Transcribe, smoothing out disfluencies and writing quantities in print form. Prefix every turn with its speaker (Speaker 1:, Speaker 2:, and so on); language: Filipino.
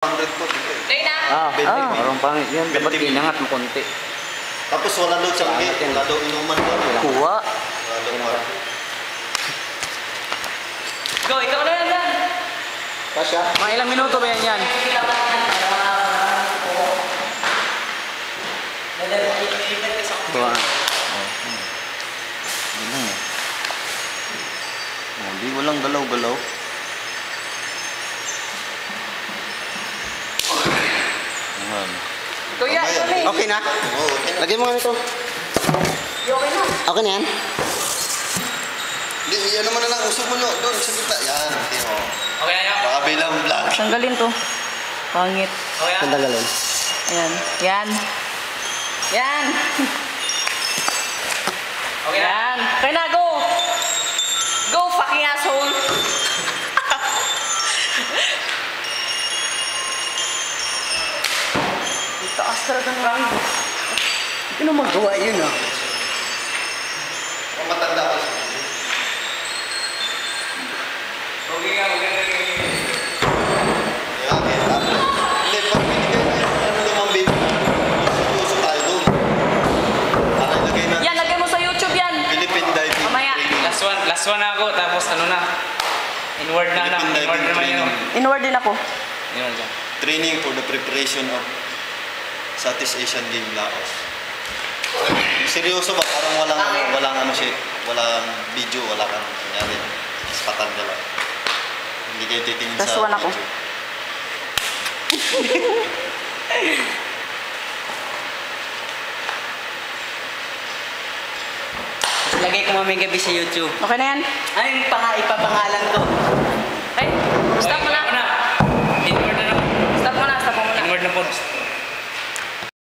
Speaker 1: 100 po dito eh.
Speaker 2: Day na!
Speaker 3: Parang pangit yan. Dapat inangat mo konti.
Speaker 1: Tapos wala daw siyang gate, wala daw inuman doon.
Speaker 3: Kuha.
Speaker 1: Wala daw parang.
Speaker 2: Go, ikaw na yan Dan!
Speaker 1: Kasya?
Speaker 3: Mga ilang minuto ba yan yan? Kuha.
Speaker 1: Hindi, walang galaw-galaw.
Speaker 2: Kuya, ito na eh!
Speaker 4: Okay na?
Speaker 1: Oo, okay na.
Speaker 4: Lagyan mo kami ito.
Speaker 2: Okay na!
Speaker 4: Okay na yan?
Speaker 1: Hindi, yan naman na lang. Usog mo doon sa gitna. Yan, hindi mo.
Speaker 2: Okay na yan!
Speaker 1: Baka bilang vlog.
Speaker 2: Tanggalin to. Pangit. Okay na?
Speaker 4: Tanggalin.
Speaker 2: Ayan. Yan. Yan! Okay na? Yan. Okay na, go! Go, fucking asshole! Taas talaga ng rami.
Speaker 4: Hindi na magawa yun ah.
Speaker 1: Kung matanda ka siya.
Speaker 2: Okay nga, okay nga.
Speaker 1: Kaya, hindi, pag binigay na yung lumang baby, uso tayo doon. Para ilagay na
Speaker 2: Yan, lagay mo sa YouTube yan!
Speaker 1: Philippine diving.
Speaker 2: Mamaya.
Speaker 1: training.
Speaker 5: Last one na ako, tapos ano na. Inward na lang.
Speaker 1: Philippine
Speaker 5: Inward
Speaker 1: diving
Speaker 5: naman yun.
Speaker 1: training.
Speaker 2: Inward din ako.
Speaker 5: Inward lang.
Speaker 1: Training for the preparation of Southeast Asian Game Laos. Seryoso ba? Parang walang ano siya, walang video, wala kang kunyari. Ispatan ka lang. Hindi kayo titingin
Speaker 2: Last
Speaker 1: sa
Speaker 2: one ako.
Speaker 1: video.
Speaker 4: Lagay ko maming gabi sa YouTube.
Speaker 2: Okay na yan?
Speaker 4: Ano yung ipapangalan ko?
Speaker 2: Ay, stop mo na.